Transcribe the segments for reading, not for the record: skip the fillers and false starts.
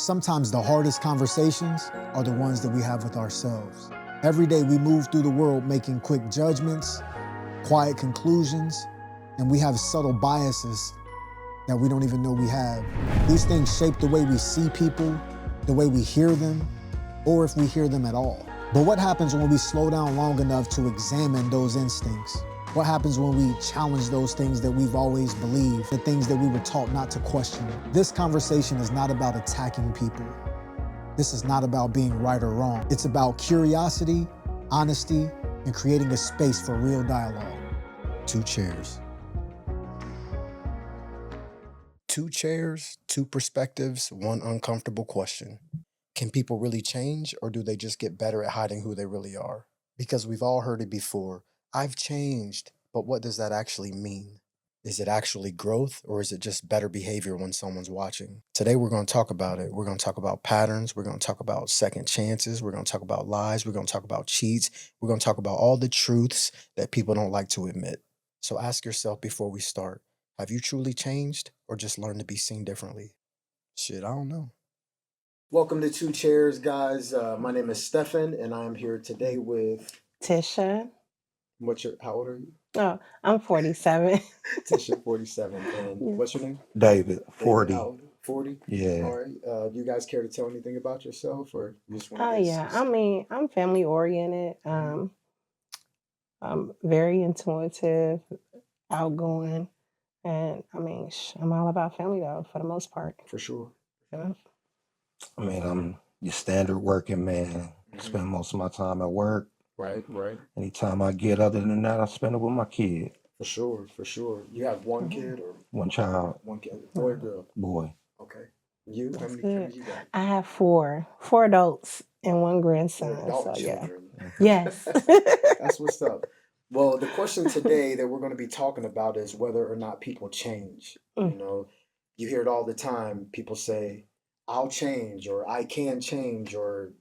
Sometimes the hardest conversations are the ones that we have with ourselves. Every day we move through the world making quick judgments, quiet conclusions, and we have subtle biases that we don't even know we have. These things shape the way we see people, the way we hear them, or if we hear them at all. But what happens when we slow down long enough to examine those instincts? What happens when we challenge those things that we've always believed, the things that we were taught not to question? This conversation is not about attacking people. This is not about being right or wrong. It's about curiosity, honesty, and creating a space for real dialogue. Two chairs. Two chairs, two perspectives, one uncomfortable question. Can people really change, or do they just get better at hiding who they really are? Because we've all heard it before. I've changed, but what does that actually mean? Is it actually growth, or is it just better behavior when someone's watching? Today, we're going to talk about it. We're going to talk about patterns. We're going to talk about second chances. We're going to talk about lies. We're going to talk about cheats. We're going to talk about all the truths that people don't like to admit. So ask yourself before we start, have you truly changed, or just learned to be seen differently? Shit, I don't know. Welcome to Two Chairs, guys. My name is Stefan, and I'm here today with Tisha. how old are you? Oh, I'm 47. Tisha, 47. And Yeah. what's your name? David, 40. How old? 40? Yeah. All right. Do you guys care to tell anything about yourself, or you just want Oh to yeah. I mean, I'm family oriented. I'm very intuitive, outgoing, and I mean, I'm all about family though, for the most part. For sure. Yeah. I mean, I'm your standard working man. Mhm. Spend most of my time at work. Right. Anytime I get other than that, I spend it with my kid. For sure. You have one kid or One child, one kid, boy or girl? boy. Okay. You? How That's many good. you got? I have four adults and one grandson. Adult So yeah. children. Yes. That's what's up. Well, the question today that we're going to be talking about is whether or not people change. Mm. You know, you hear it all the time. People say, "I'll change," or "I can change," or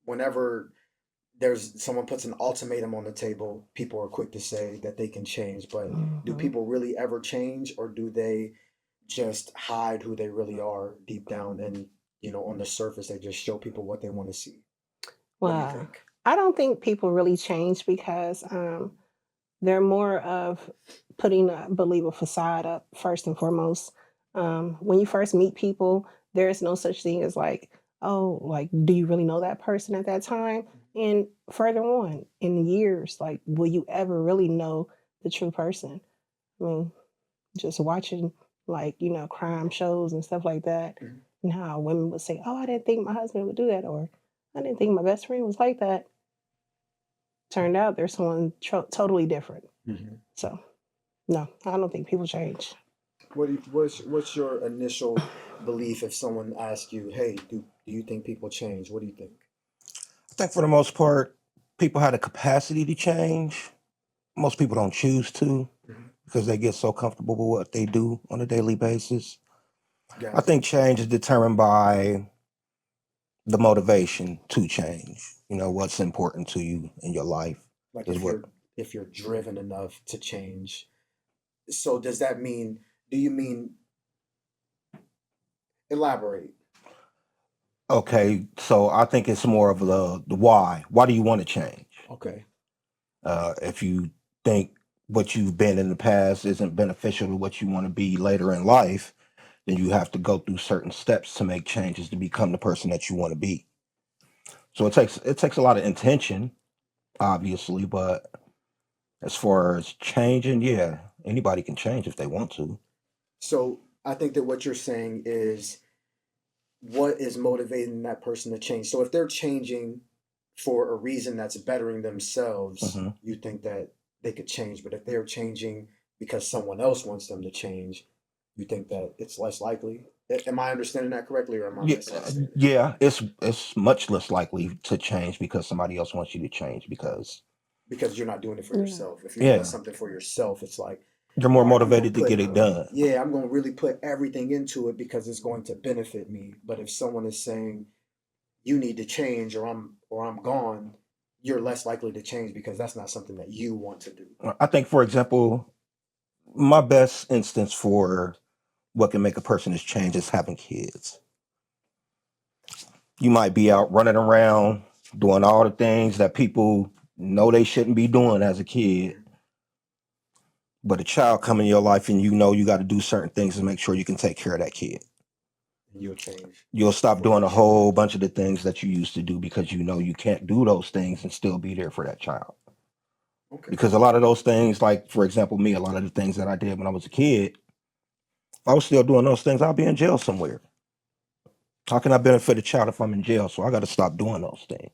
whenever there's someone puts an ultimatum on the table, people are quick to say that they can change. But do Mhm. people really ever change, or do they just hide who they really are deep down, and on the surface they just show people what they want to see? What do you Well, think? I don't think people really change because they're more of putting, I believe, a facade up first and foremost. When you first meet people, there is no such thing as like, oh, like, do you really know that person at that time? And further on in the years, like, will you ever really know the true person? I mean, just watching like, crime shows and stuff like that, Mhm. and how women would say, oh, I didn't think my husband would do that, or I didn't think my best friend was like that. Turned out there's someone totally different. Mhm. So, no, I don't think people change. What's your initial belief if someone asks you, "Hey, do you think people change?" What do you think? I think for the most part, people have the capacity to change. Most people don't choose to Mhm. because they get so comfortable with what they do on a daily basis. I Gotcha. think change is determined by the motivation to change. You know, what's important to you in your life Like is what. if you're driven enough to change. So does that mean? Do you mean elaborate? Okay, so I think it's more of the why. Why do you want to change? Okay. If you think what you've been in the past isn't beneficial to what you want to be later in life, then you have to go through certain steps to make changes to become the person that you want to be. So it takes a lot of intention, obviously, but as far as changing, yeah, anybody can change if they want to. So I think that what you're saying is what is motivating that person to change. So if they're changing for a reason that's bettering themselves, hmm you think that they could change. But if they're changing because someone else wants them to change, you think that it's less likely. Am I understanding that correctly, or am I Yeah, misunderstanding? yeah, it's much less likely to change because somebody else wants you to change because Because you're not doing it for Yeah. yourself. If you're doing yeah, something for yourself, it's like, you're all more right, I'm going to motivated to put, get it done. yeah, I'm going to really put everything into it because it's going to benefit me. But if someone is saying you need to change, or I'm gone, you're less likely to change because that's not something that you want to do. I think, for example, my best instance for what can make a person is change is having kids. You might be out running around doing all the things that people know they shouldn't be doing as a kid. But a child come in your life and you know you got to do certain things to make sure you can take care of that kid. You'll change. You'll stop doing a whole bunch of the things that you used to do because you know you can't do those things and still be there for that child. Okay. Because a lot of those things, like for example, me, a lot of the things that I did when I was a kid, if I was still doing those things, I'll be in jail somewhere. How can I benefit a child if I'm in jail? So I got to stop doing those things.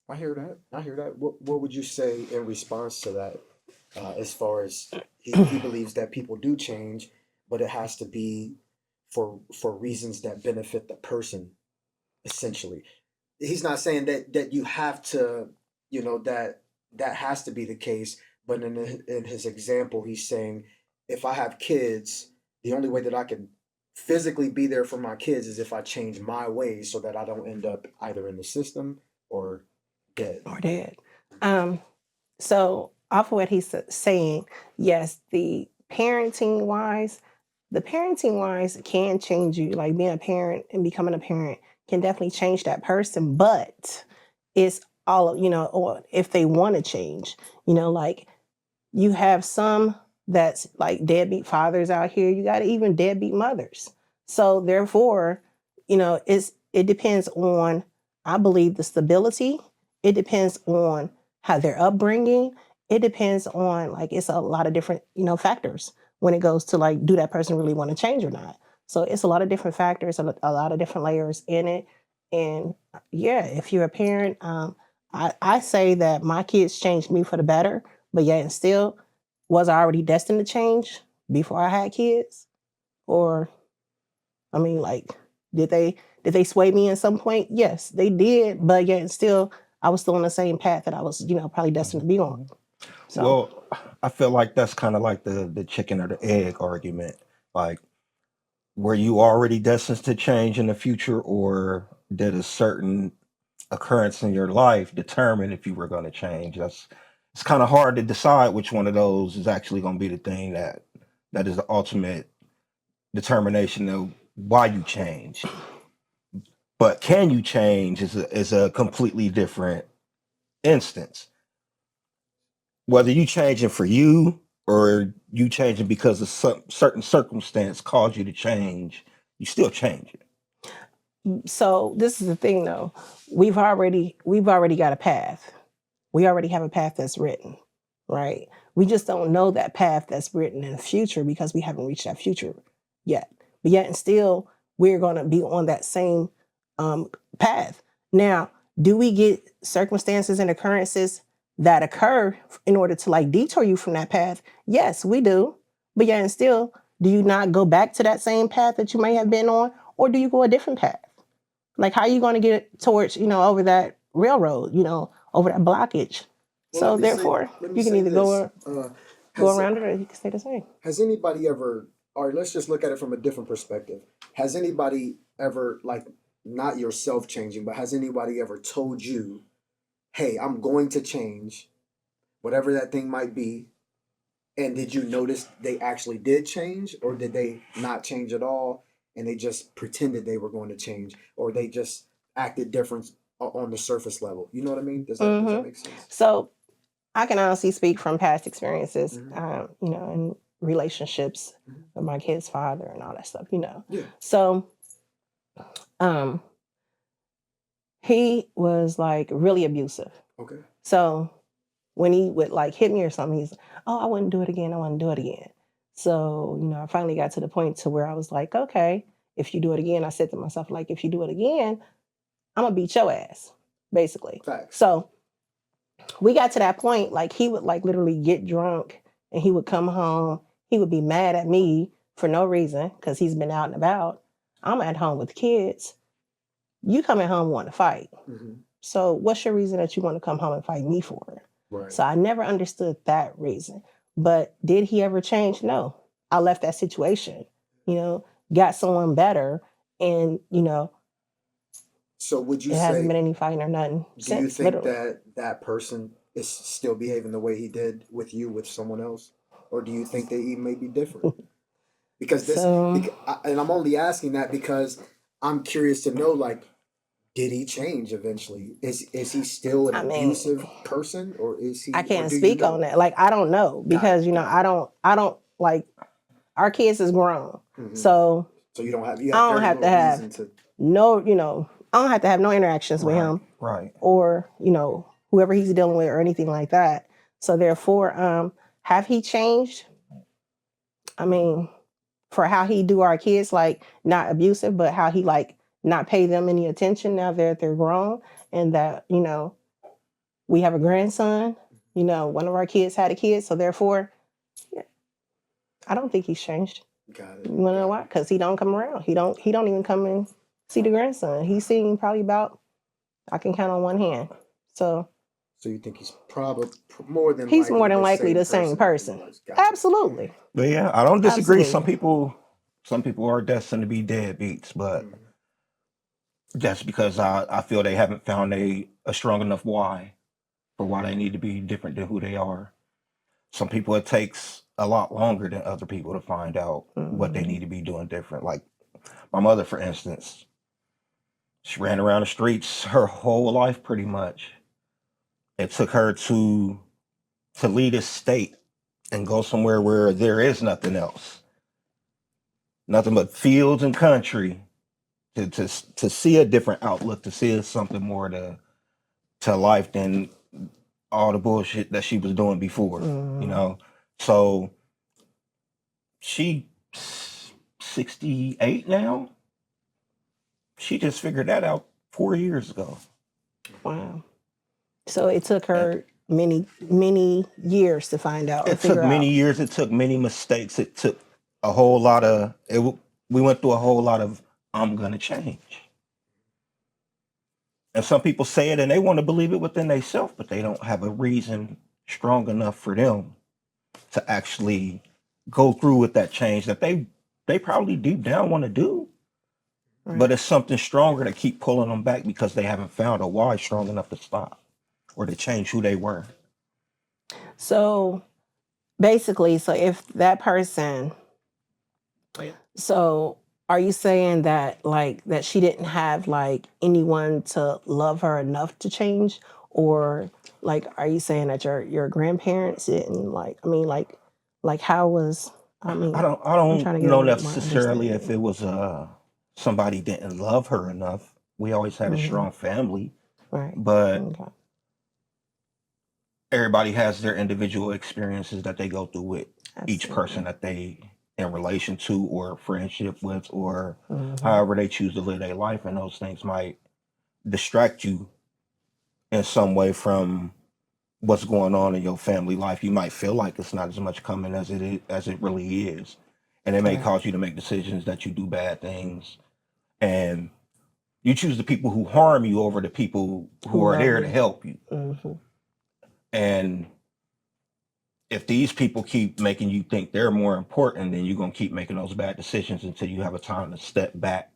I hear that. I hear that. What would you say in response to that? As far as he believes that people do change, but it has to be for reasons that benefit the person, essentially. He's not saying that you have to, that has to be the case. But in his example, he's saying, if I have kids, the only way that I can physically be there for my kids is if I change my ways so that I don't end up either in the system or dead. Or dead. So off of what he's saying, yes, the parenting wise can change you. Like being a parent and becoming a parent can definitely change that person, but it's all of, or if they want to change, like you have some that's like deadbeat fathers out here. You got even deadbeat mothers. So therefore, it depends on, I believe, the stability. It depends on how their upbringing. It depends on like it's a lot of different factors when it goes to like do that person really want to change or not. So it's a lot of different factors, a lot of different layers in it. And yeah, if you're a parent, I say that my kids changed me for the better, but yet and still, was I already destined to change before I had kids? Or, I mean, like, did they sway me at some point? Yes, they did, but yet and still, I was still on the same path that I was, probably destined to be on. So, Well, I feel like that's kind of like the chicken or the egg argument. Like, were you already destined to change in the future, or did a certain occurrence in your life determine if you were going to change? It's kind of hard to decide which one of those is actually going to be the thing that is the ultimate determination of why you changed. But can you change is a completely different instance. Whether you changing for you or you changing because of some certain circumstance caused you to change, you still change it. so this is the thing though. We've already got a path. We already have a path that's written, right? We just don't know that path that's written in the future because we haven't reached that future yet. But yet and still, we're going to be on that same um, path. Now, do we get circumstances and occurrences that occur in order to like detour you from that path? Yes, we do. But yet and still, do you not go back to that same path that you may have been on, or do you go a different path? Like, how are you going to get towards, over that railroad, over that blockage? Well, So therefore, let me you can say either this. go Has around it or you can stay the same. has anybody ever, or let's just look at it from a different perspective. Has anybody ever, like, not yourself changing, but has anybody ever told you, hey, I'm going to change, whatever that thing might be? And did you notice they actually did change, or did they not change at all? And they just pretended they were going to change, or they just acted different on the surface level. You know what I mean? Does that make sense? So I can honestly speak from past experiences, Mhm. in relationships Mhm. with my kid's father and all that stuff. Yeah. So um, he was like really abusive. Okay. So when he would like hit me or something, he's, oh, I wouldn't do it again. I wouldn't do it again. So, I finally got to the point to where I was like, okay, if you do it again, I said to myself, like, if you do it again, I'm gonna beat your ass, basically. Facts. So we got to that point, like he would like literally get drunk and he would come home. He would be mad at me for no reason because he's been out and about. I'm at home with kids. You coming home want to fight. Mm-hmm. So what's your reason that you want to come home and fight me for? Right. So I never understood that reason. But did he ever change? No. I left that situation, got someone better, and So would you it hasn't say, been any fighting or nothing do you since, think literally. that that person is still behaving the way he did with you with someone else, or do you think that he may be different? Because So and I'm only asking that because I'm curious to know, like, did he change eventually? Is he still an I mean, abusive person, or is I he, or can't do you speak on know? that. Like, I don't know Got because, it, got it. I don't like our kids is grown. Hmm. So So you have I don't very have to little have reason to. no, I don't have to have no interactions with Right, him right. or, whoever he's dealing with or anything like that. So therefore, have he changed? I mean, for how he do our kids, like not abusive, but how he like not pay them any attention now that they're grown and that, we have a grandson, one of our kids had a kid. So therefore, yeah, I don't think he's changed. Got You it, wanna know got why? Because he don't come around. He don't even come and see the grandson. He's seen probably about, I can count on one hand. So So you think he's probably more than he's more likely than the likely same the same person that he person. was? Got it. Absolutely. But yeah, I don't disagree. Some Absolutely. people are destined to be deadbeats, but Mhm. that's because I feel they haven't found a strong enough why for why they need to be different than who they are. Some people it takes a lot longer than other people to find out what they Mhm. need to be doing different. Like my mother, for instance, she ran around the streets her whole life pretty much. It took her to leave a state and go somewhere where there is nothing else, nothing but fields and country, to see a different outlook, to see something more to life than all the bullshit that she was doing before. You Mhm. know, so she 68 now. She just figured that out 4 years ago. Wow. So it took And her many, many years to find out or it took figure many out. years. It took many mistakes. It took a whole lot of it. We went through a whole lot of I'm gonna change. And some people say it and they want to believe it within themselves, but they don't have a reason strong enough for them to actually go through with that change that they probably deep down want to do. Right. But it's something stronger to keep pulling them back because they haven't found a why strong enough to stop or to change who they were. So basically, so if that person, so are you saying that like that she didn't have like anyone to love her enough to change? Or like are you saying that your grandparents didn't like, I mean like how was, I I mean, don't I I'm don't trying to get a know little more necessarily if understanding. it was somebody didn't love her enough. We always had a Hmm. strong family, Right. but Okay. everybody has their individual experiences that they go through with each person Absolutely. that they in relation to or friendship with or Hmm. however they choose to live their life, and those things might distract you in some way from what's going on in your family life. You might feel like it's not as much coming as it really is, and it may Right. cause you to make decisions that you do bad things, and you choose the people who harm you over the people who Who are love there to you. help you. Hmm. And if these people keep making you think they're more important, then you're gonna keep making those bad decisions until you have a time to step back,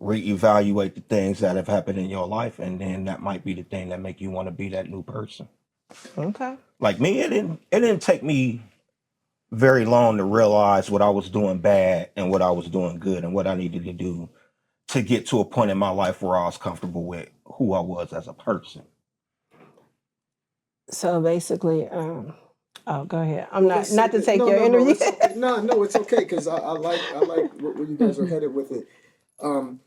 reevaluate the things that have happened in your life, and then that might be the thing that make you want to be that new person. Okay. Like me, it didn't take me very long to realize what I was doing bad and what I was doing good and what I needed to do to get to a point in my life where I was comfortable with who I was as a person. So basically, oh, go ahead. I'm Well, let's say not to that. take No, your no, no. energy. It's okay. No, no, it's okay because I like where you guys are headed with it. Um,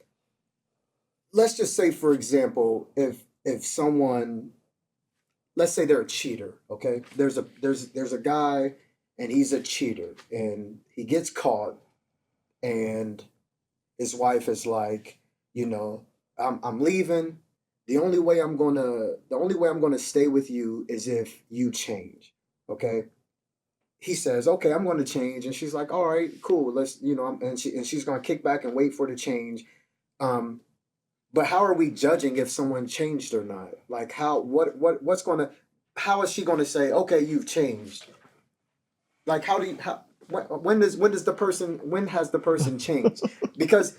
let's just say, for example, if someone, let's say they're a cheater, okay? There's a guy and he's a cheater and he gets caught and his wife is like, you know, I'm leaving. The only way I'm gonna stay with you is if you change. Okay. He says, okay, I'm gonna change. And she's like, all right, cool. Let's, and she's gonna kick back and wait for the change. Um, but how are we judging if someone changed or not? Like how is she gonna say, okay, you've changed? Like when has the person changed? Because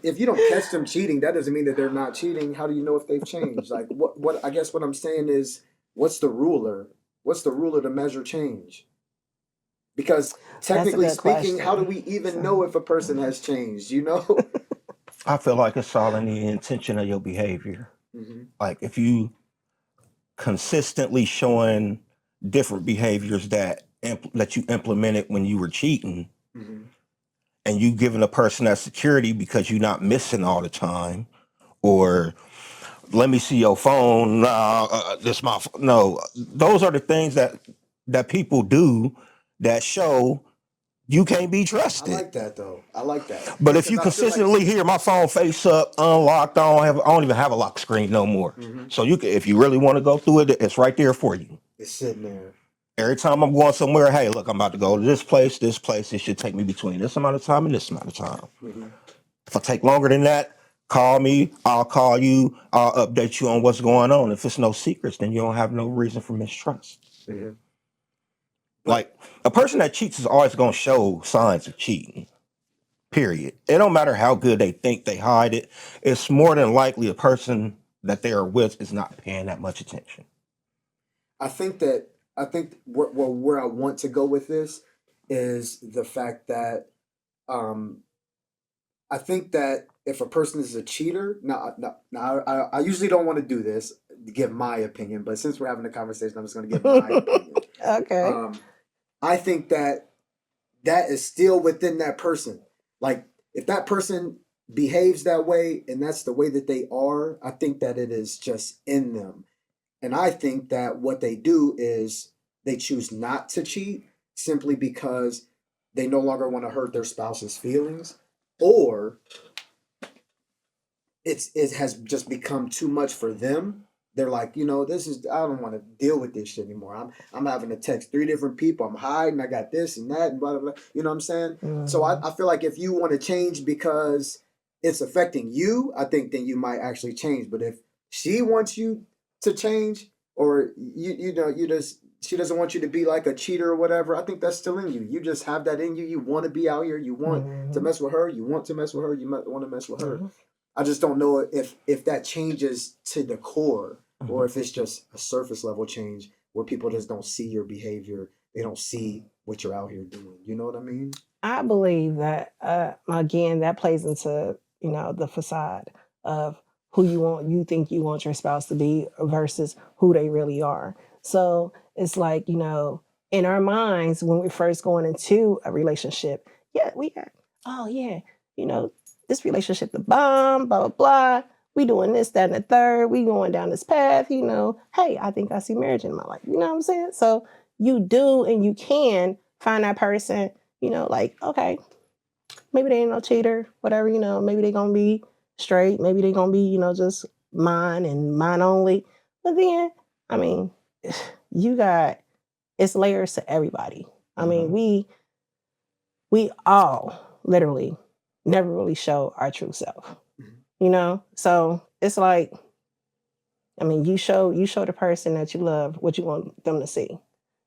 if you don't catch them cheating, that doesn't mean that they're not cheating. How do you know if they've changed? Like what I guess what I'm saying is what's the ruler? What's the ruler to measure change? Because That's a technically good speaking, how do question. we even So, know if a person has changed? You know? I feel like it's all in the intention of your behavior. Mm-hmm. Like if you consistently showing different behaviors that you implemented when you were cheating, Mm-hmm. and you giving a person that security because you're not missing all the time, or let me see your phone. This my no. Those are the things that people do that show you can't be I trusted. like that though. I like that But if because you I feel like. consistently hear my phone face up, unlocked, I don't even have a lock screen no more. Mm-hmm. So you can, if you really want to go through it, it's right there for you. It's sitting there. Every time I'm going somewhere, hey, look, I'm about to go to this place, this place. It should take me between this amount of time and this amount of time. Mm-hmm. If I take longer than that, call me. I'll call you. I'll update you on what's going on. If it's no secrets, then you don't have no reason for mistrust. Mm-hmm. Like a person that cheats is always going to show signs of cheating. Period. It don't matter how good they think they hide it. It's more than likely a person that they are with is not paying that much attention. I think that where I want to go with this is the fact that um, I think that if a person is a cheater, now I usually don't want to do this to give my opinion, but since we're having a conversation, I'm just going to give my opinion. Okay. I think that is still within that person. Like if that person behaves that way and that's the way that they are, I think that it is just in them. And I think that what they do is they choose not to cheat simply because they no longer want to hurt their spouse's feelings, or it has just become too much for them. They're like, I don't want to deal with this shit anymore. I'm having to text 3 different people. I'm hiding. I got this and that and blah blah blah. You know what I'm saying? Mm-hmm. So I feel like if you want to change because it's affecting you, I think then you might actually change. But if she wants you to change, or she doesn't want you to be like a cheater or whatever, I think that's still in you. You just have that in you. You want to be out here. You want to mess with her. You want to mess with her. You might want to mess with her. I just don't know if that changes to the core, or if it's just a surface level change where people just don't see your behavior. They don't see what you're out here doing. You know what I mean? I believe that again that plays into the facade of who you think you want your spouse to be versus who they really are. So it's like in our minds when we're first going into a relationship, yeah, we got this relationship the bomb, blah blah blah. We doing this, that, and the third. We going down this path. Hey, I think I see marriage in my life. You know what I'm saying? So you do and you can find that person. Like, okay, maybe they ain't no cheater, whatever, maybe they gonna be straight, maybe they gonna be, just mine and mine only. But then, I mean, it's layers to everybody. I mean, we all literally never really show our true self, So it's like, I mean, you show the person that you love what you want them to see.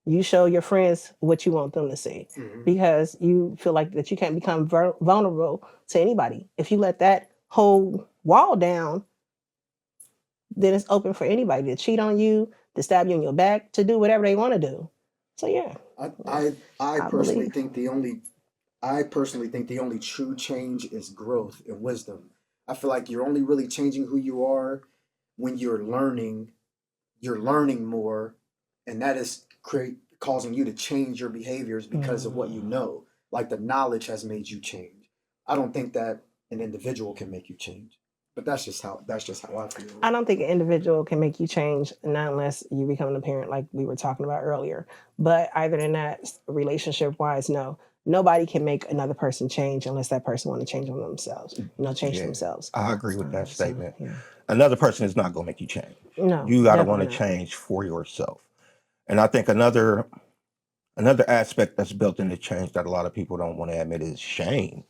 You show your friends what you want them to see, because you feel like that you can't become vulnerable to anybody. If you let that whole wall down, then it's open for anybody to cheat on you, to stab you in your back, to do whatever they want to do. So yeah, I personally think the only true change is growth and wisdom. I feel like you're only really changing who you are when you're learning more, and that is causing you to change your behaviors because of what you know. Like the knowledge has made you change. I don't think that an individual can make you change, but that's just how I feel. I don't think an individual can make you change, not unless you become a parent, like we were talking about earlier. But either than that, relationship wise, no. Nobody can make another person change unless that person want to change on themselves. Change themselves. I agree with that statement. So, yeah. Another person is not going to make you change. No, You got to want to definitely not. change for yourself. And I think another aspect that's built into change that a lot of people don't want to admit is shame.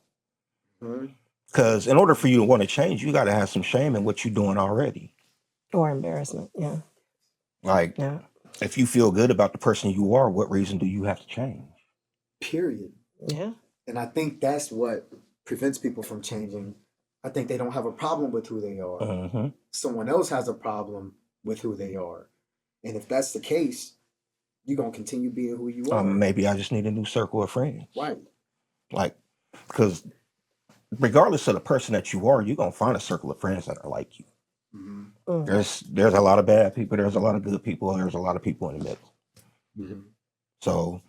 Because in order for you to want to change, you got to have some shame in what you're doing already. Or embarrassment, yeah. Like, if you feel good about the person you are, what reason do you have to change? Period. Yeah. And I think that's what prevents people from changing. I think they don't have a problem with who they are. Someone else has a problem with who they are. And if that's the case, you're going to continue being who you are. Maybe I just need a new circle of friends. Right. Like, because regardless of the person that you are, you're gonna find a circle of friends that are like you. Mm-hmm. Mm. There's a lot of bad people, there's a lot of good people, there's a lot of people in the middle. Mm-hmm. So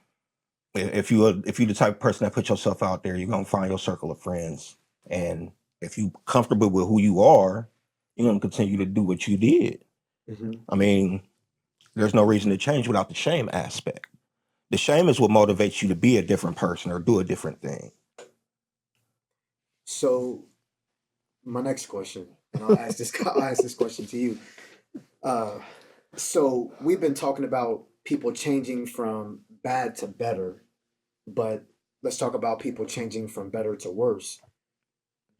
if you the type of person that puts yourself out there, you're gonna find your circle of friends. And if you comfortable with who you are, you're gonna continue to do what you did. Mm-hmm. I mean, there's no reason to change without the shame aspect. The shame is what motivates you to be a different person or do a different thing. So my next question, and I'll ask this I'll ask this question to you. Uh, so we've been talking about people changing from bad to better, but let's talk about people changing from better to worse.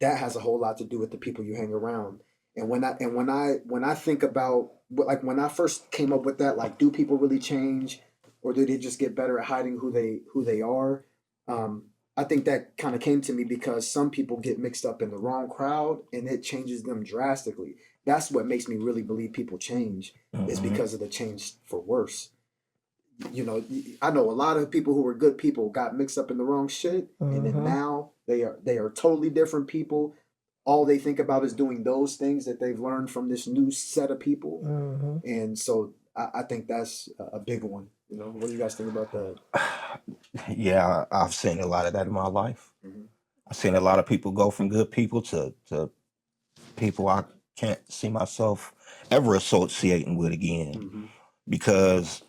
That has a whole lot to do with the people you hang around. And when I think about like when I first came up with that, like do people really change, or do they just get better at hiding who they are? Um, I think that kind of came to me because some people get mixed up in the wrong crowd, and it changes them drastically. That's what makes me really believe people change is Mhm. because of the change for worse. I know a lot of people who were good people got mixed up in the wrong shit, and then Mhm. now they are totally different people. All they think about is doing those things that they've learned from this new set of people, Mhm. and so I think that's a big one. What do you guys think about that? Yeah, I've seen a lot of that in my life. Mm-hmm. I've seen a lot of people go from good people to people I can't see myself ever associating with again Mm-hmm. because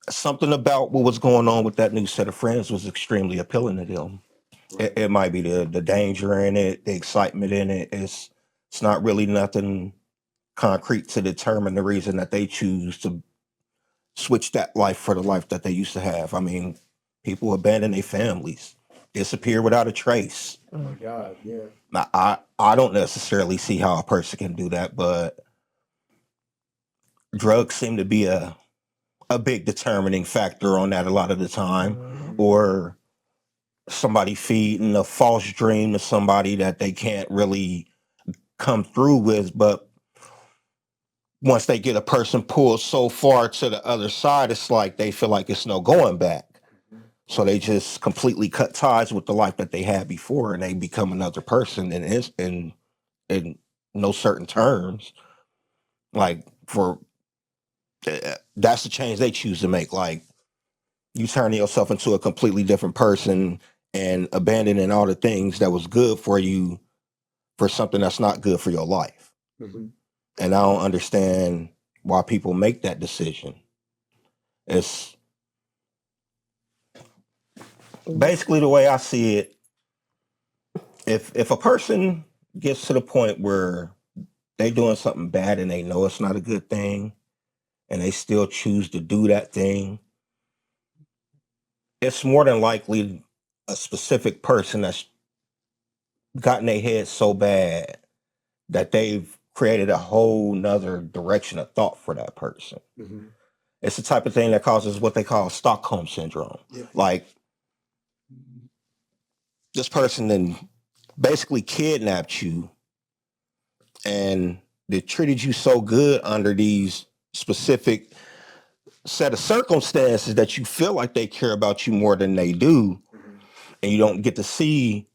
something about what was going on with that new set of friends was extremely appealing to them. Right. It might be the danger in it, the excitement in it. It's not really nothing concrete to determine the reason that they choose to switch that life for the life that they used to have. I mean, people abandon their families, disappear without a trace. Oh my God, yeah. Now, I don't necessarily see how a person can do that, but drugs seem to be a big determining factor on that a lot of the time. Mhm. Or somebody feeding a false dream to somebody that they can't really come through with, but once they get a person pulled so far to the other side, it's like they feel like it's no going back. Mm-hmm. So they just completely cut ties with the life that they had before, and they become another person in no certain terms. Like for that's the change they choose to make. Like you turning yourself into a completely different person and abandoning all the things that was good for you for something that's not good for your life. Mm-hmm. And I don't understand why people make that decision. It's basically the way I see it. If a person gets to the point where they doing something bad and they know it's not a good thing and they still choose to do that thing, it's more than likely a specific person that's gotten their head so bad that they've created a whole nother direction of thought for that person. Mm-hmm. It's the type of thing that causes what they call Stockholm syndrome. Yep. Like this person then basically kidnapped you and they treated you so good under these specific set of circumstances that you feel like they care about you more than they do, Mm-hmm. and you don't get to see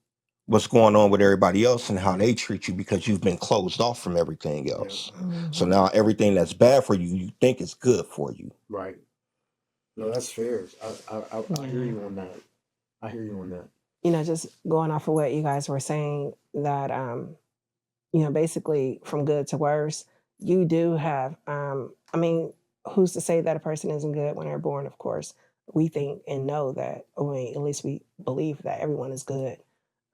what's going on with everybody else and how they treat you because you've been closed off from everything Yep. else. So Mhm. now everything that's bad for you, you think is good for you. Right. No, that's fair. I hear Yeah. you on that. I hear you on that. Just going off of what you guys were saying, that basically from good to worse, you do have, I mean, who's to say that a person isn't good when they're born? Of course, we think and know that, I mean, at least we believe that everyone is good.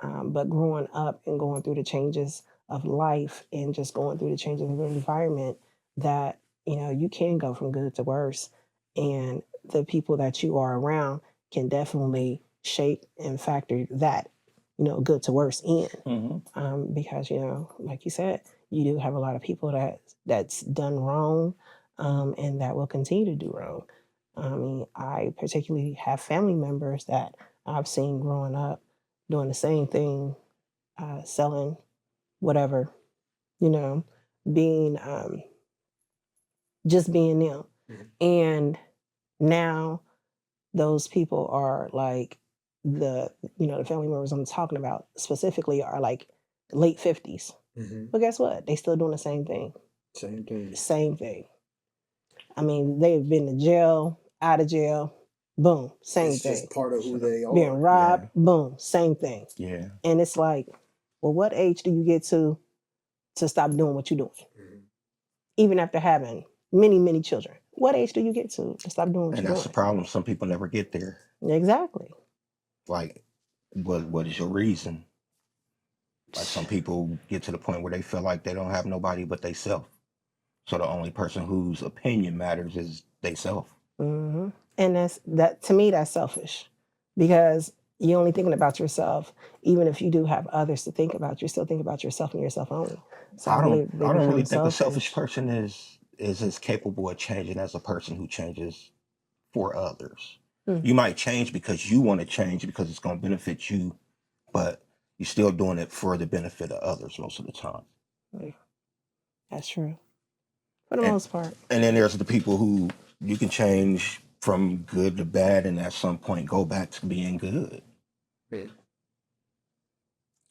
But growing up and going through the changes of life and just going through the changes of the environment, that, you can go from good to worse. And the people that you are around can definitely shape and factor that, good to worse in. Because like you said, you do have a lot of people that's done wrong, and that will continue to do wrong. I mean, I particularly have family members that I've seen growing up doing the same thing, selling whatever, you know, being just being them. Mhm. And now those people are like the the family members I'm talking about specifically are like late 50s. Mm-hmm. But guess what? They still doing the same thing. Same thing. Same thing. I mean, they've been to jail, out of jail, boom, same It's thing. just part of who they Being are. robbed, boom, same thing. Yeah. And it's like, well, what age do you get to stop doing what you're doing? Mhm. Even after having many, many children. What age do you get to stop doing what And you're that's the doing? problem. Some people never get there. Exactly. Like, what is your reason? Like some people get to the point where they feel like they don't have nobody but they self. So the only person whose opinion matters is they self. Hmm. And that to me, that's selfish, because you're only thinking about yourself. Even if you do have others to think about, you still think about yourself and yourself only. So I believe they I don't really become think a selfish selfish. person is as capable of changing as a person who changes for others. Mm. You might change because you want to change because it's going to benefit you, but you're still doing it for the benefit of others most of the time. That's true. For the And, most part. and then there's the people who you can change from good to bad and at some point go back to being good. Right.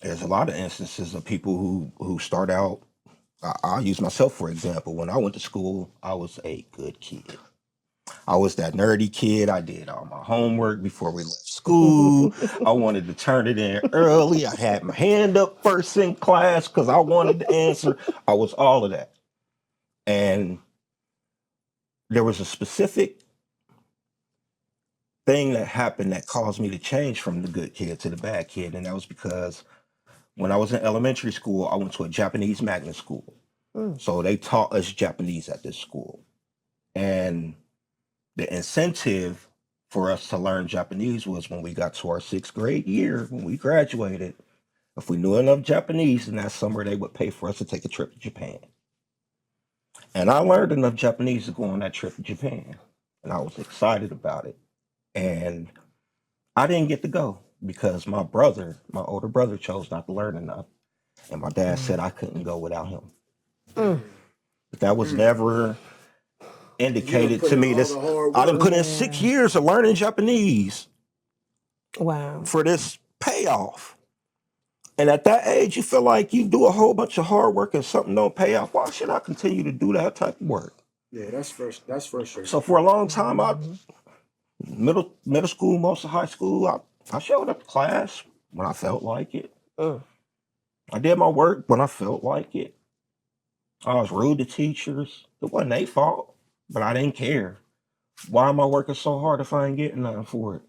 There's a lot of instances of people who start out. I'll use myself for example. When I went to school, I was a good kid. I was that nerdy kid. I did all my homework before we left school. I wanted to turn it in early. I had my hand up first in class because I wanted to answer. I was all of that. And there was a specific thing that happened that caused me to change from the good kid to the bad kid. And that was because when I was in elementary school, I went to a Japanese magnet school. Mm. So they taught us Japanese at this school. And the incentive for us to learn Japanese was when we got to our 6th grade year, when we graduated, if we knew enough Japanese, then that summer they would pay for us to take a trip to Japan. And I learned enough Japanese to go on that trip to Japan. And I was excited about it. And I didn't get to go because my older brother, chose not to learn enough. And my dad said I couldn't go without him. Mm. But that was never indicated to me. This I done put in 6 years of learning Japanese. Wow. For this payoff. And at that age, you feel like you do a whole bunch of hard work and something don't pay off. Why should I continue to do that type of work? Yeah, that's frustrating. So for a long time, middle school, most of high school, I showed up to class when I felt like it. I did my work when I felt like it. I was rude to teachers. It wasn't their fault, but I didn't care. Why am I working so hard if I ain't getting nothing for it?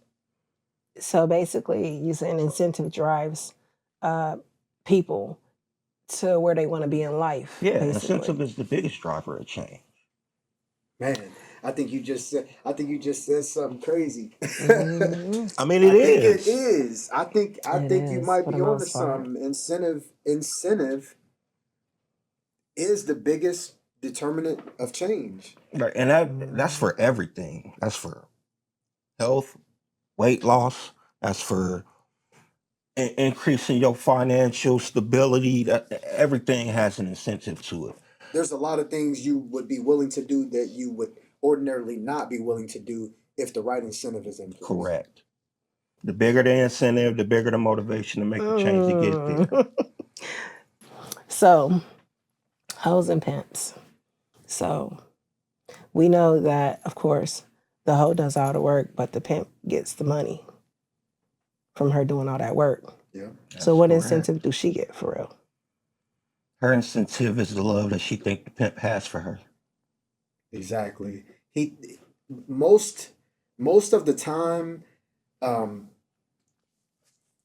So basically, you're saying incentive drives people to where they want to be in life. Yeah, basically. incentive is the biggest driver of change. Man, I think you just said something crazy. Mhm. I mean, it is. It is. I think you is, might for be the onto most part. something. Incentive is the biggest determinant of change. Right, and that's for everything. That's for health, weight loss. That's for increasing your financial stability. That everything has an incentive to it. There's a lot of things you would be willing to do that you would ordinarily not be willing to do if the right incentive is in place. Correct. The bigger the incentive, the bigger the motivation to make the change to get there. So, hoes and pimps. So, we know that, of course, the hoe does all the work, but the pimp gets the money from her doing all that work. Yeah. So, what incentive do she get for real? Her incentive is the love that she thinks the pimp has for her. Exactly. Most of the time,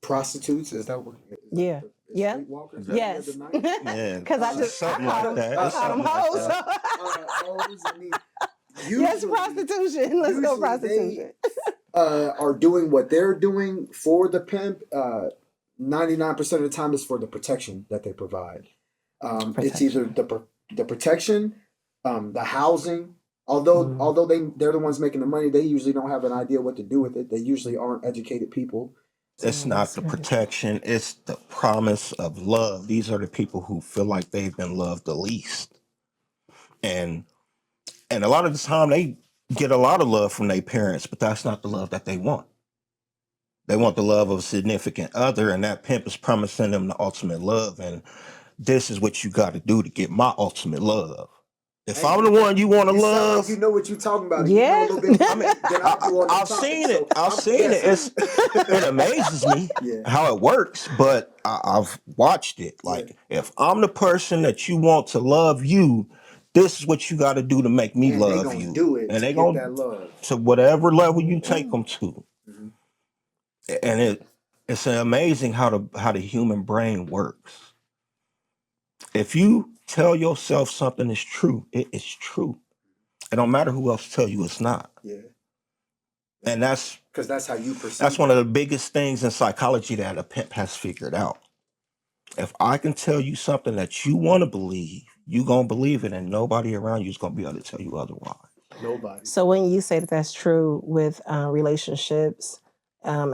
prostitutes, is that what? Yeah. Yeah. Streetwalkers, Yes. Yeah, Because I called them hoes. hoes. I mean, Yes, prostitution. Let's go usually prostitution. are doing what they're doing for the pimp. 99% of the time is for the protection that they provide. It's either the protection, the housing. Although they're the ones making the money, they usually don't have an idea what to do with it. They usually aren't educated people. It's not the protection, it's the promise of love. These are the people who feel like they've been loved the least. And a lot of the time they get a lot of love from their parents, but that's not the love that they want. They want the love of a significant other, and that pimp is promising them the ultimate love. And this is what you got to do to get my ultimate love. If Hey, I'm the one you want to you sound like you love, know what you're talking about. And you know a Yeah. little bit I mean, than I do on that I've topic. seen it. So I've I'm seen it. guessing. It amazes me Yeah, how it works, but I've watched it. yeah. Like, if I'm the person that you want to love you, this is what you got to do to make me And they love gonna you. do it And to they get gonna that love. to whatever level you take them to. Mhm. And it's amazing how the human brain works. If you tell yourself something is true, it is true. It don't matter who else tell you it's not. Yeah, And because that's how you that's perceive one of it. the biggest things in psychology that a pimp has figured out. If I can tell you something that you want to believe, you gonna believe it, and nobody around you is gonna be able to tell you otherwise. Nobody. So when you say that that's true with relationships,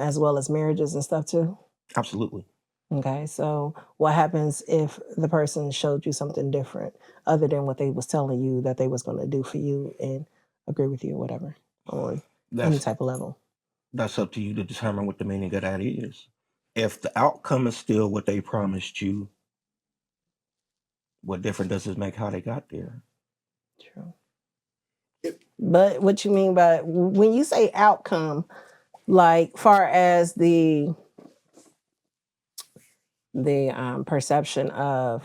as well as marriages and stuff too. Absolutely. Okay, so what happens if the person showed you something different other than what they was telling you that they was going to do for you and agree with you or whatever on any That's type of level? that's up to you to determine what the meaning of that is. If the outcome is still what they promised you, what difference does it make how they got there? True. It- But what you mean by when you say outcome, like far as the perception of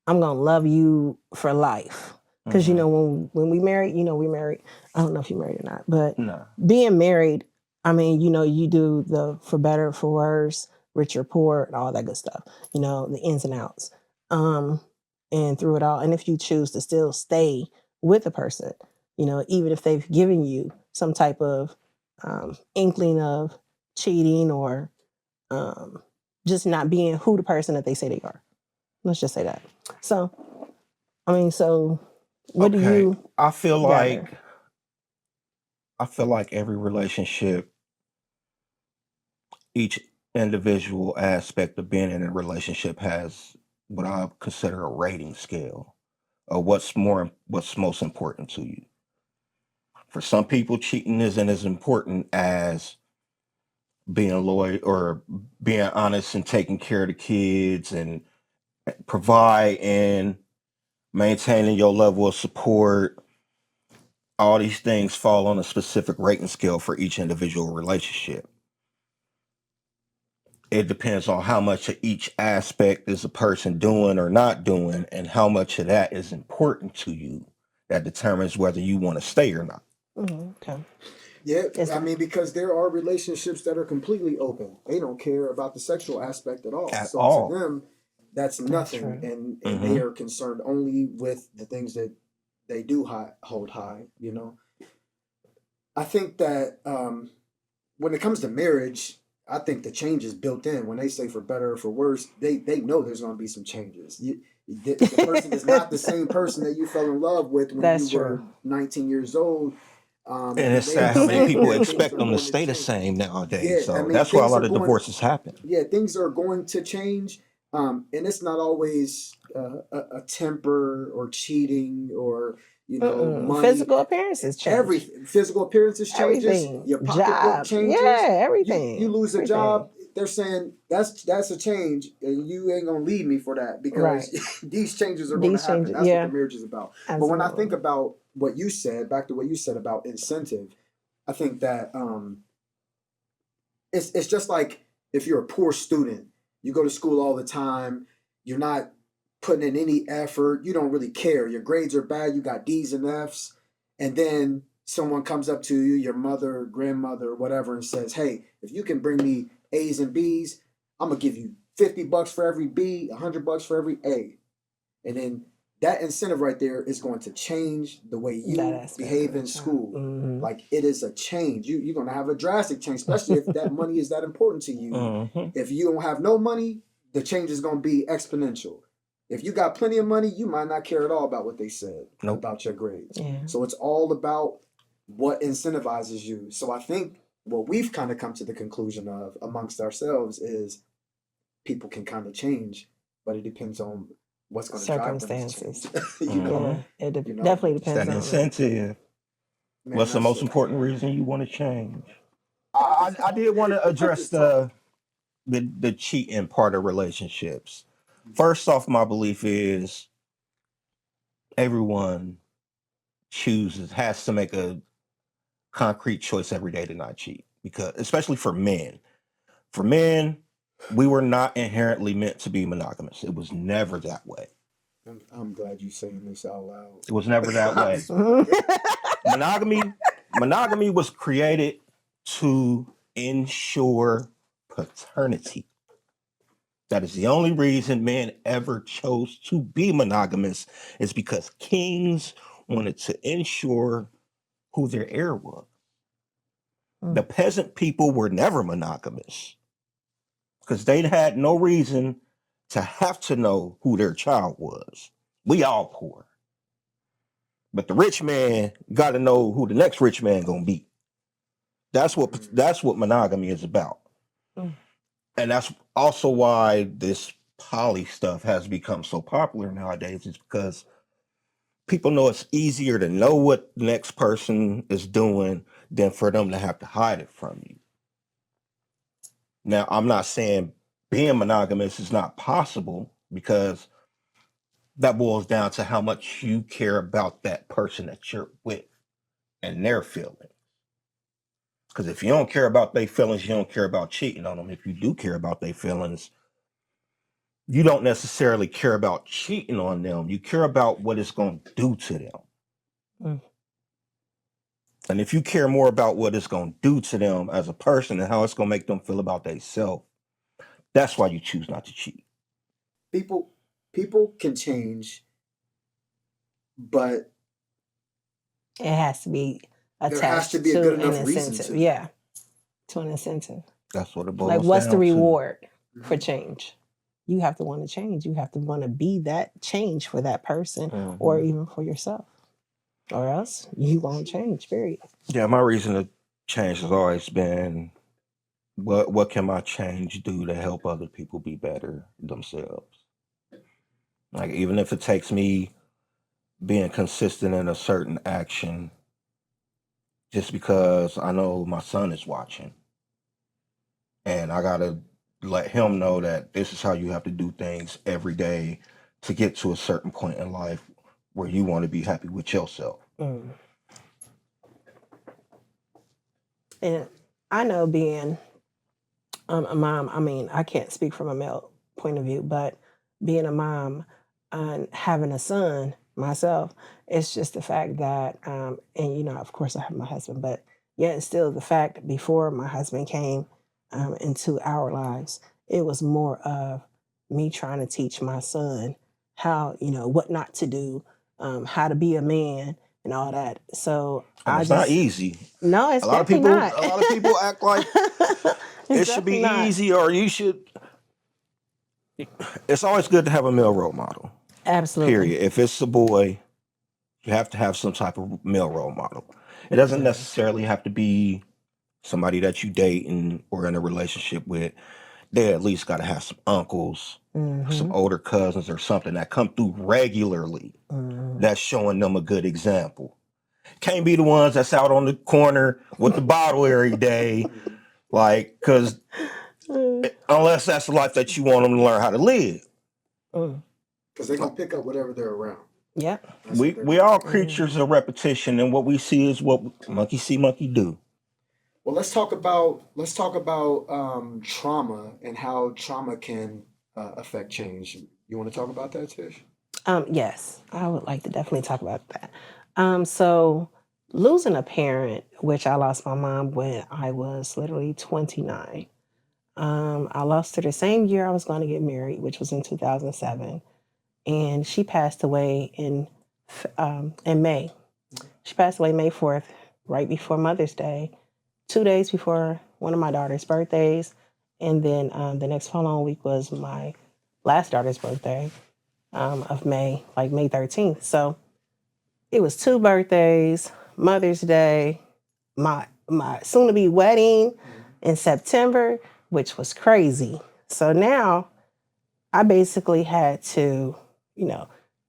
I'm gonna love you for life. Because you Mhm. know when we married, we married. I don't know if you married or not, but No. being married, I mean, you do the for better, for worse, rich or poor, and all that good stuff. The ins and outs, and through it all. And if you choose to still stay with a person, even if they've given you some type of inkling of cheating or just not being who the person that they say they are. Let's just say that. So, I mean, so what do Okay. you I feel gather? like every relationship, each individual aspect of being in a relationship has what I consider a rating scale of what's most important to you. For some people, cheating isn't as important as being loyal or being honest and taking care of the kids and provide and maintaining your level of support. All these things fall on a specific rating scale for each individual relationship. It depends on how much of each aspect is a person doing or not doing, and how much of that is important to you. That determines whether you want to stay or not. Okay. Yeah, Is I that mean, because there are relationships that are completely open. They don't care about the sexual aspect at all. At So to all. them, that's that's nothing, true? and they Hmm. are concerned only with the things that they do hold high. I think that when it comes to marriage, I think the change is built in. When they say for better or for worse, they know there's going to be some changes. The person is not the same person that you fell in love with when you That's were true. 19 years old. And And it's they are sad how many saying people that things expect are them to going to stay the change. same nowadays. Yeah, I So mean that's why a things lot are of going. divorces happen. Yeah, things are going to change, and it's not always a temper or cheating or money. Physical appearances change. Everything, physical appearances changes, Everything. your pocketbook Job. Yeah, changes. You everything. lose a Everything. job, they're saying that's a change, and you ain't gonna leave me for that because Right. these changes are gonna These happen. changes. That's what the Yeah, marriage is about. But when I think absolutely. about what you said, back to what you said about incentive, I think that it's just like if you're a poor student, you go to school all the time, you're not putting in any effort, you don't really care. Your grades are bad, you got D's and F's, and then someone comes up to you, your mother, grandmother, whatever, and says, "Hey, if you can bring me A's and B's, I'm gonna give you $50 for every B, $100 for every A." And then that incentive right there is going to change the way That you aspect behave of the in child. school. Mm-hmm. Like it is a change. You're going to have a drastic change, especially if that money is that important to you. Hmm. If you don't have no money, the change is going to be exponential. If you got plenty of money, you might not care at all about what they said Nope. about your grades. Yeah. So it's all about what incentivizes you. So I think what we've kind of come to the conclusion of amongst ourselves is people can kind of change, but it depends on what's going to drive them to change. Circumstances. Hmm. Yeah, it you know, definitely It's depends that on it. incentive. man, What's the that's most it. important reason you want to change? I did want to address the cheating part of relationships. First off, my belief is everyone has to make a concrete choice every day to not cheat, because especially for men. For men, we were not inherently meant to be monogamous. It was never that way. I'm glad you saying this out loud. It was never that way. Monogamy was created to ensure paternity. That is the only reason men ever chose to be monogamous, is because kings wanted to ensure who their heir was. The peasant people were never monogamous because they had no reason to have to know who their child was. We all poor. But the rich man got to know who the next rich man gonna be. That's what monogamy is about. And that's also why this poly stuff has become so popular nowadays, is because people know it's easier to know what the next person is doing than for them to have to hide it from you. Now, I'm not saying being monogamous is not possible, because that boils down to how much you care about that person that you're with and their feelings. Because if you don't care about their feelings, you don't care about cheating on them. If you do care about their feelings, you don't necessarily care about cheating on them. You care about what it's going to do to them. And if you care more about what it's going to do to them as a person and how it's going to make them feel about themselves, that's why you choose not to cheat. People can change, but It has to be there has attached to be a to good an enough reason incentive. to. Yeah, to an incentive. That's what it boils Like, what's the down to. reward for change? You have to want to change. You have to want to be that change for that person, or even for yourself. Or else you won't change, period. Yeah, my reason to change has always been, what can my change do to help other people be better themselves? Like, even if it takes me being consistent in a certain action, just because I know my son is watching, and I gotta let him know that this is how you have to do things every day to get to a certain point in life where you want to be happy with yourself. And I know, being a mom, I mean, I can't speak from a male point of view, but being a mom and having a son myself, it's just the fact that, and of course I have my husband, but yet and still the fact, before my husband came into our lives, it was more of me trying to teach my son how, what not to do, how to be a man and all that. So And it's not easy. No, it's A lot of definitely people, not. a lot of people act like it should be definitely not. easy, or you should. It's always good to have a male role model. Absolutely. Period. If it's a boy, you have to have some type of male role model. It doesn't necessarily have to be somebody that you date or in a relationship with. They at least got to have some uncles, some older cousins, or something that come through regularly. That's showing them a good example. Can't be the ones that's out on the corner with the bottle every day, like, because unless that's the life that you want them to learn how to live. Because they're going to pick up whatever they're around. Yeah. We all creatures of repetition, and what we see is what monkey see, monkey do. Well, let's talk about trauma and how trauma can affect change. You want to talk about that, Tish? Yes, I would like to definitely talk about that. So losing a parent, which I lost my mom when I was literally 29. I lost her the same year I was going to get married, which was in 2007, and she passed away in May. She passed away May 4th, right before Mother's Day, 2 days before one of my daughter's birthdays, and then the next following week was my last daughter's birthday of May, like May 13th. So it was 2 birthdays, Mother's Day, my soon-to-be wedding in September, which was crazy. So now I basically had to,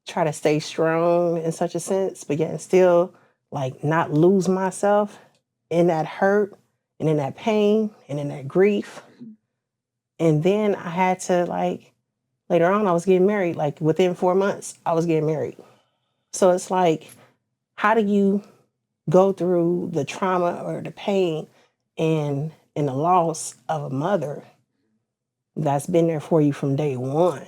try to stay strong in such a sense, but yet still, like, not lose myself in that hurt and in that pain and in that grief. And then I had to, like, later on, I was getting married. Like, within 4 months, I was getting married. So it's like, how do you go through the trauma or the pain and the loss of a mother that's been there for you from day one,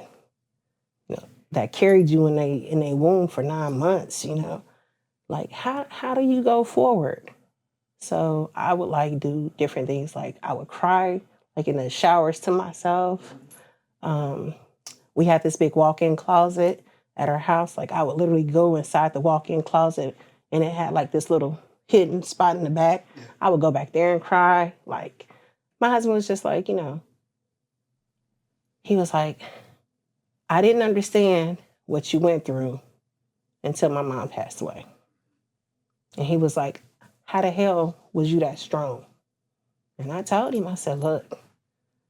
that carried you in a womb for 9 months, like how do you go forward? So I would like do different things. Like I would cry like in the showers to myself. We had this big walk-in closet at our house. Like I would literally go inside the walk-in closet and it had like this little hidden spot in the back. I would go back there and cry. Like my husband was just like, he was like, I didn't understand what you went through until my mom passed away. And he was like, how the hell was you that strong? And I told him, I said, look,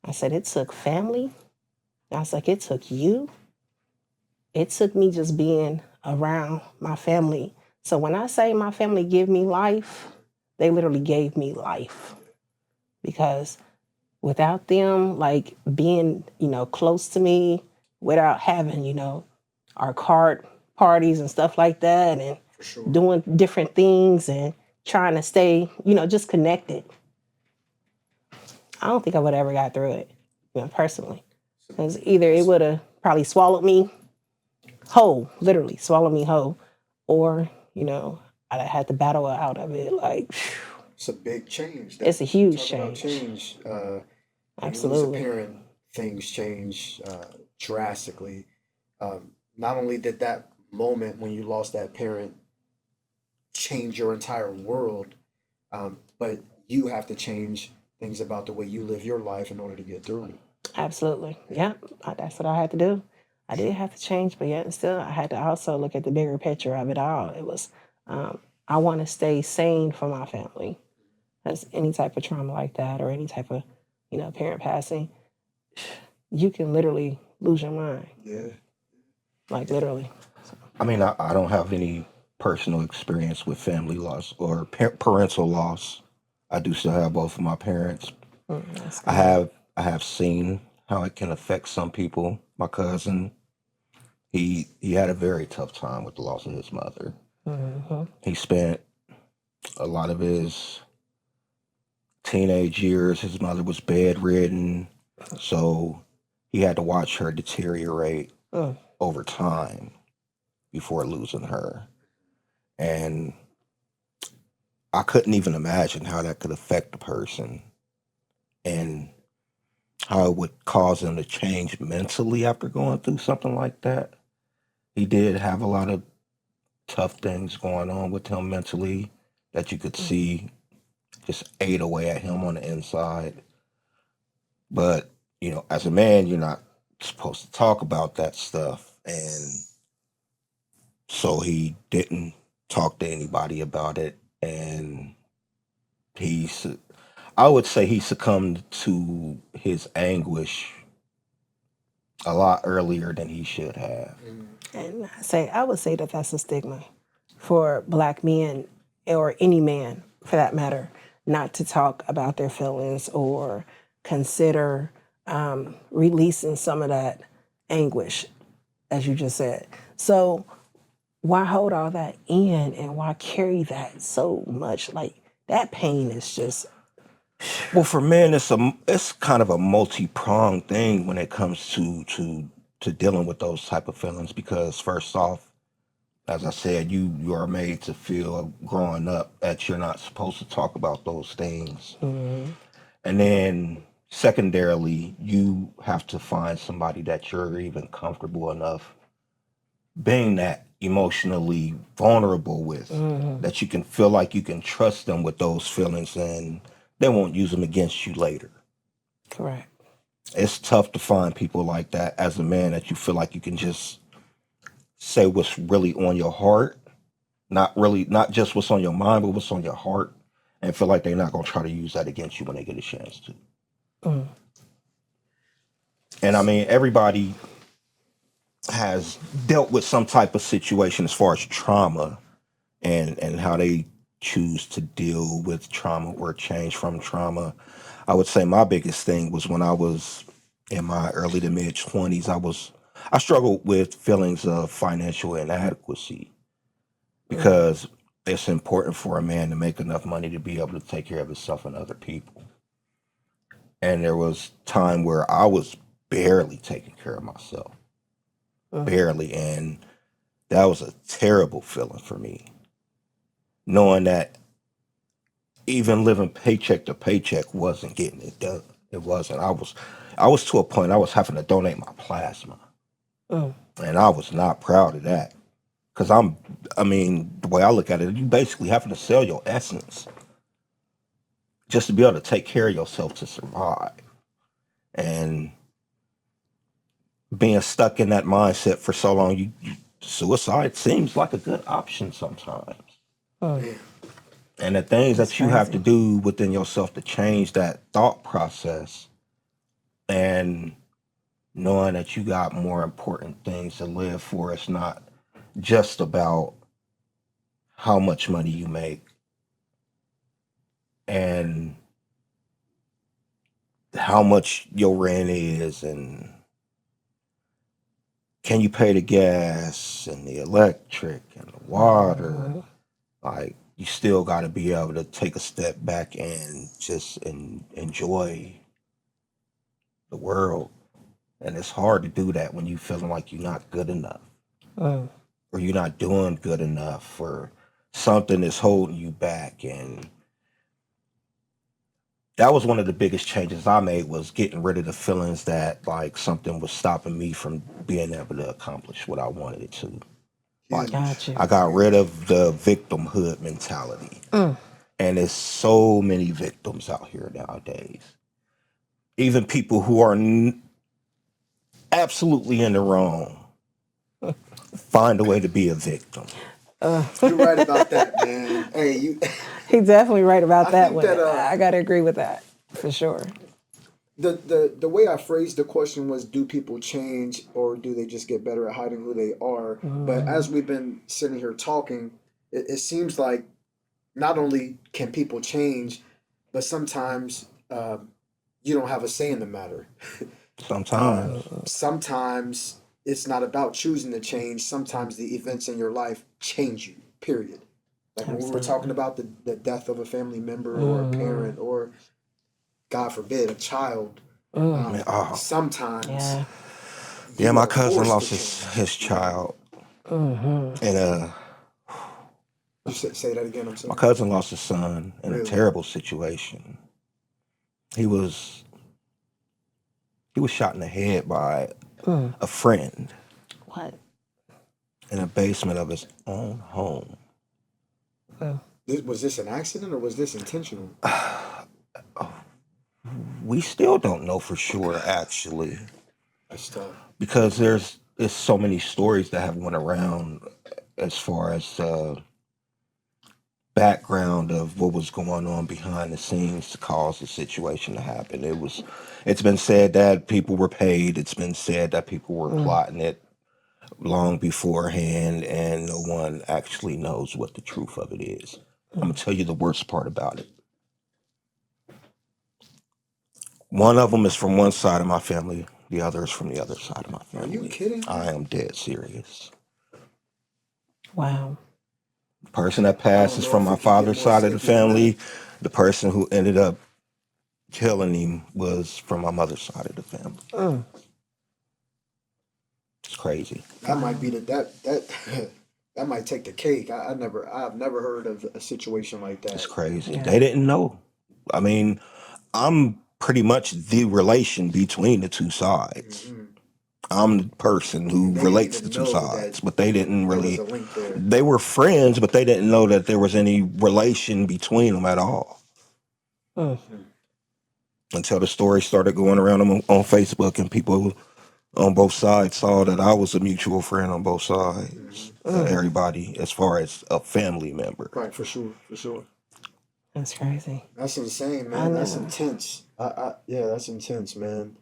I said, it took family. I was like, it took you. It took me just being around my family. So when I say my family give me life, they literally gave me life. Because without them, like being, close to me, without having, our card parties and stuff like that, and doing different things and trying to stay, just connected, I don't think I would have ever got through it, personally. Because either it would have probably swallowed me whole, literally swallowed me whole, or, I'd have had to battle out of it. Like, It's a big change. It's a huge Talk about change. When Absolutely. you lose a parent, things change drastically. Not only did that moment when you lost that parent change your entire world, but you have to change things about the way you live your life in order to get through it. Absolutely. Yeah, that's what I had to do. I did have to change, but yet and still, I had to also look at the bigger picture of it all. It was, I want to stay sane for my family. As any type of trauma like that or any type of, parent passing, you can literally lose your mind. Yeah. Like literally. I mean, I don't have any personal experience with family loss or parental loss. I do still have both of my parents. That's I good. have seen how it can affect some people. My cousin, he had a very tough time with the loss of his mother. Mm-hmm. He spent a lot of his teenage years, his mother was bedridden, so he had to watch her deteriorate over time before losing her. And I couldn't even imagine how that could affect a person and how it would cause them to change mentally after going through something like that. He did have a lot of tough things going on with him mentally that you could see just ate away at him on the inside. But, as a man, you're not supposed to talk about that stuff. And so he didn't talk to anybody about it. And I would say he succumbed to his anguish a lot earlier than he should have. And I would say that that's a stigma for Black men or any man for that matter, not to talk about their feelings or consider releasing some of that anguish, as you just said. So why hold all that in and why carry that so much? Like that pain is just. Well, for men, it's kind of a multi-pronged thing when it comes to dealing with those type of feelings. Because first off, as I said, you are made to feel growing up that you're not supposed to talk about those things, and then secondarily, you have to find somebody that you're even comfortable enough being that emotionally vulnerable with, that you can feel like you can trust them with those feelings and they won't use them against you later. Correct. It's tough to find people like that as a man that you feel like you can just say what's really on your heart, not just what's on your mind, but what's on your heart, and feel like they're not going to try to use that against you when they get a chance to. And I mean, everybody has dealt with some type of situation as far as trauma and how they choose to deal with trauma or change from trauma. I would say my biggest thing was when I was in my early to mid 20s. I struggled with feelings of financial inadequacy Mm. because it's important for a man to make enough money to be able to take care of himself and other people. And there was time where I was barely taking care of myself, Mm. barely, and that was a terrible feeling for me, knowing that even living paycheck to paycheck wasn't getting it done. It wasn't. I was to a point I was having to donate my plasma, Mm. and I was not proud of that. Cause I mean, the way I look at it, you basically having to sell your essence just to be able to take care of yourself to survive. And being stuck in that mindset for so long, suicide seems like a good option sometimes. Mm. Man, And the things That's that you have to crazy. do within yourself to change that thought process, and knowing that you got more important things to live for. It's not just about how much money you make and how much your rent is, and can you pay the gas and the electric and the water. Mhm. Like, you still got to be able to take a step back and just enjoy the world. And it's hard to do that when you feeling like you're not good enough, Mm. or you're not doing good enough, or something is holding you back. And that was one of the biggest changes I made, was getting rid of the feelings that like something was stopping me from being able to accomplish what I wanted it to. Like, Got huge, you. I got rid huge. of the victimhood mentality. Mm. And there's so many victims out here nowadays. Even people who are absolutely in the wrong find a way to be a victim. Uh, You're right about that, man. Hey, you. He's definitely right about I that think one. that I gotta agree with that for sure. the way I phrased the question was, do people change or do they just get better at hiding who they are? But Mhm. as we've been sitting here talking, it seems like not only can people change, but sometimes you don't have a say in the matter. Uh, Sometimes. Sometimes it's not about choosing to change. Sometimes the events in your life change you, period. Like when we were talking Absolutely. about the death of a family member or a Mhm. parent or, God forbid, a child, Mm. Man, oh, sometimes Yeah. yeah, you my are cousin forced to lost change. his child. Mhm. And You say that again, I'm my sorry. cousin lost his son in a Really? terrible situation. He was he was shot in the head by Mm. a friend What? in the basement of his own home. Mm. Was this an accident or was this intentional? We still don't know for sure, actually, That's tough. because there's so many stories that have went around as far as background of what was going on behind the scenes to cause the situation to happen. It's been said that people were paid. It's been said that people were Mm. plotting it long beforehand, and no one actually knows what the truth of it is. I'm gonna Mm. tell you the worst part about it. One of them is from one side of my family. The other is from the other side of my Are you family. kidding I me? am dead serious. Wow. The person that I passed don't is know from if my it could get father's more side of the sticky than that. family. The person who ended up killing him was from my mother's side of the family. Mm. It's crazy. That might Wow. be that that might take the cake. I've never heard of a situation like It's that. crazy. Yeah. They didn't know. I mean, I'm pretty much the relation between the two sides. Hmm. I'm the person who And they didn't relates the even two know that sides, but they didn't there was really. a link there. They were friends, but they didn't know that there was any relation between them at all Mm. Hmm. until the story started going around on Facebook, and people on both sides saw that I was a mutual friend on both sides. Hmm. Mm. Everybody, as far as a family member. Right, for sure, for sure. That's crazy. That's insane, I man. That's know. intense. Yeah, that's intense, man.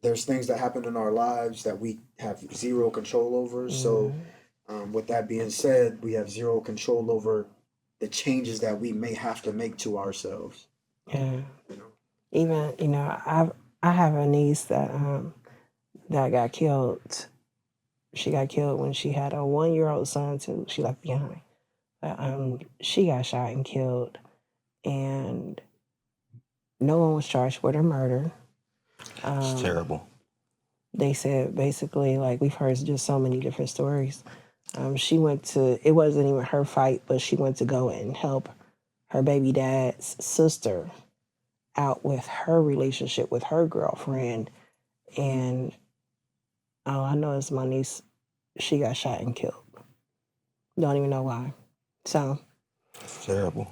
There's things that happen in our lives that we have zero control over. So, Mm. with that being said, we have zero control over the changes that we may have to make to ourselves. Yeah. You know, Even, I have a niece that got killed. She got killed when she had a 1-year-old son too. She left behind. She got shot and killed, and no one was charged with her murder. It's terrible. They said basically, like, we've heard just so many different stories. She went to, it wasn't even her fight, but she went to go and help her baby dad's sister out with her relationship with her girlfriend. And all I know is my niece, she got shot and killed. Don't even know why. So, It's terrible.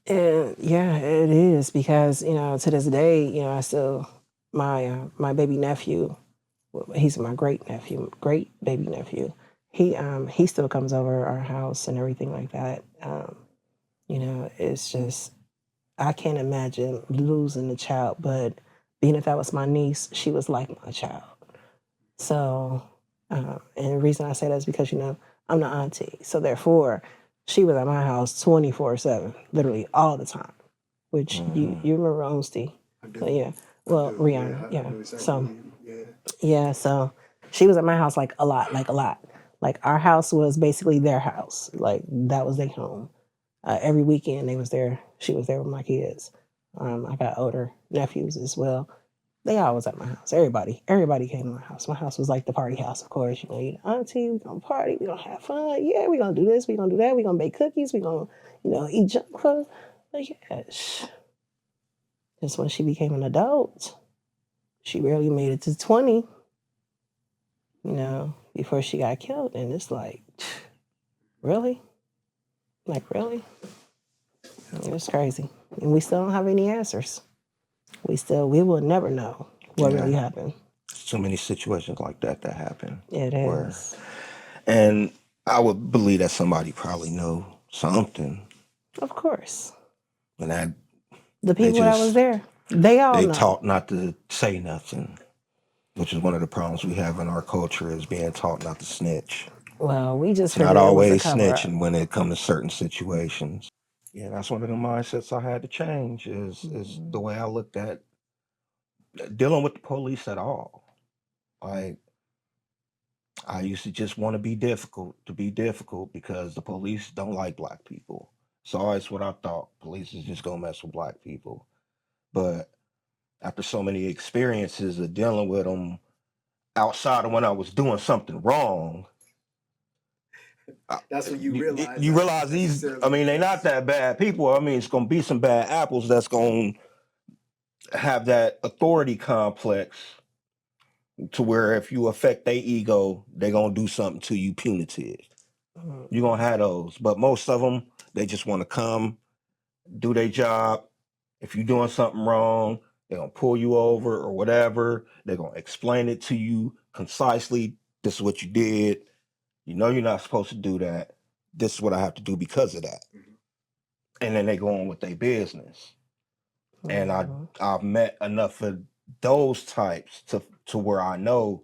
and yeah, it is, because, to this day, I still, my baby nephew, he's my great baby nephew. He still comes over our house and everything like that. It's just, I can't imagine losing a child, but being that was my niece, she was like my child. So, and the reason I say that is because, I'm the auntie. So therefore, she was at my house 24/7, literally all the time, which you remember Onsty. I do. So yeah, well, do, Rihanna, I yeah. know exactly So, what you- yeah. yeah, so she was at my house like a lot. Like our house was basically their house. Like that was their home. Every weekend they was there. She was there with my kids. I got older nephews as well. They always at my house. Everybody came to my house. My house was like the party house, of course. Auntie, we gonna party, we gonna have fun. Yeah, we gonna do this, we gonna do that. We gonna bake cookies. We gonna, eat junk food. But yeah, just when she became an adult, she barely made it to 20. Before she got killed, and it's like, really? Like, really? It was crazy. And we still don't have any answers. We will never know what really happened. So many situations like that happen. It Where, is. and I would believe that somebody probably know something, Of course. and that The they people that was just there, they all they know. taught not to say nothing, which is one of the problems we have in our culture, is being taught not to snitch. Well, we just It's not figured it was a always cover up. snitching when it comes to certain situations. Yeah, that's one of the mindsets I had to change, is the way I looked at dealing with the police at all. Like, I used to just want to be difficult because the police don't like black people. So always what I thought, police is just gonna mess with black people. But after so many experiences of dealing with them outside of when I was doing something wrong, That's when you realize. you realize these. I mean, they're not that bad people. I mean, it's gonna be some bad apples that's gonna have that authority complex to where if you affect their ego, they're gonna do something to you punitive. You're gonna have those, but most of them, they just want to come do their job. If you're doing something wrong, they're gonna pull you over or whatever. They're gonna explain it to you concisely. This is what you did. You know you're not supposed to do that. This is what I have to do because of that. And then they go on with their business. And I've met enough of those types to where I know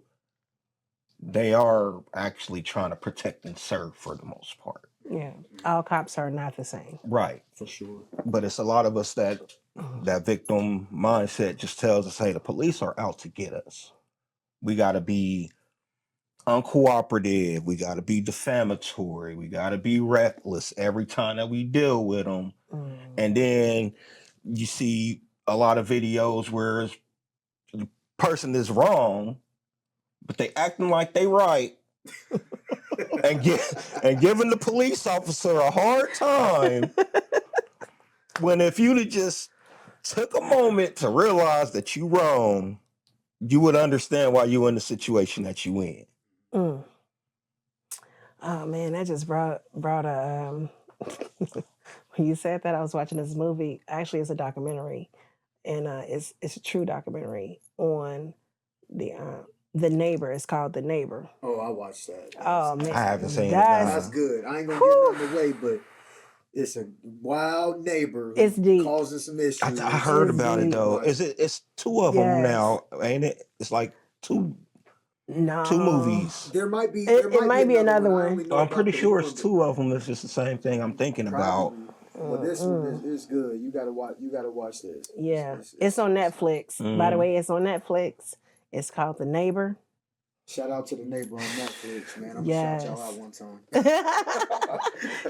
they are actually trying to protect and serve for the most part. Yeah, all cops are not the same. Right. For sure. But it's a lot of us that victim mindset just tells us, hey, the police are out to get us. We got to be uncooperative. We got to be defamatory. We got to be reckless every time that we deal with them. And then you see a lot of videos where the person is wrong, but they acting like they right. and giving the police officer a hard time. When if you'd have just took a moment to realize that you wrong, you would understand why you in the situation that you in. Oh man, that just brought a when you said that, I was watching this movie. Actually, it's a documentary, and it's a true documentary on the neighbor. It's called The Neighbor. Oh, I watched that. Oh man, I haven't seen it. That's good. I ain't gonna give nothing away, but it's a wild neighbor who It's deep. causing some issues. I heard It's about it deep. though. It's two of them now, ain't it? It's like two movies. There might be. It might be another I one. only know I'm about pretty the sure one, it's two of them. It's just the same thing I'm thinking about. But this one Mm-mm. is good. You gotta watch. You gotta watch this. Yeah, it's on Netflix. By the way, it's on Netflix. It's called The Neighbor. Shout out to The Neighbor on Netflix, man. I'm gonna shout y'all out Yes. one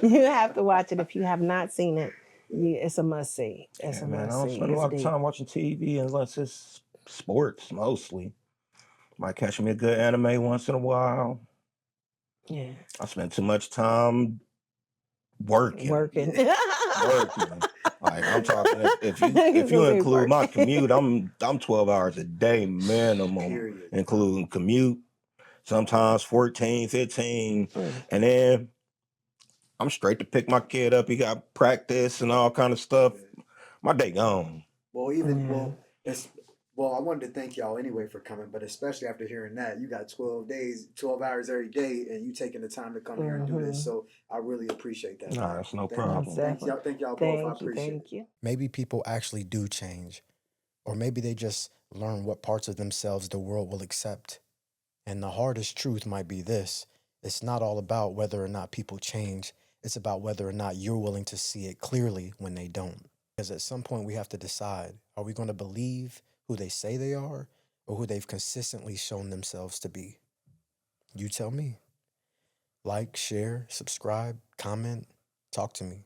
time. You have to watch it if you have not seen it. It's a must see. It's Yeah, a man, I must don't see. spend a It's lot of deep. time watching TV unless it's sports mostly. Might catch me a good anime once in a while. Yeah, I spend too much time working. working. Working. Like I'm talking if He's you gonna say include my working. commute, I'm 12 hours a day minimum, Period. including commute, sometimes 14, 15. Mm. And then I'm straight to pick my kid up. He got practice and all kind of stuff. My day gone. Well, Yeah. I wanted to thank y'all anyway for coming, but especially after hearing that, you got 12 days, 12 hours every day, and you taking the time to come here and do this. So I really appreciate that. Nah, man. that's no Thank you. problem. Thank y'all both. I Thank you. appreciate Thank it. you. Maybe people actually do change, or maybe they just learn what parts of themselves the world will accept. And the hardest truth might be this: it's not all about whether or not people change, it's about whether or not you're willing to see it clearly when they don't. Because at some point we have to decide, are we going to believe who they say they are or who they've consistently shown themselves to be? You tell me. Like, share, subscribe, comment, talk to me.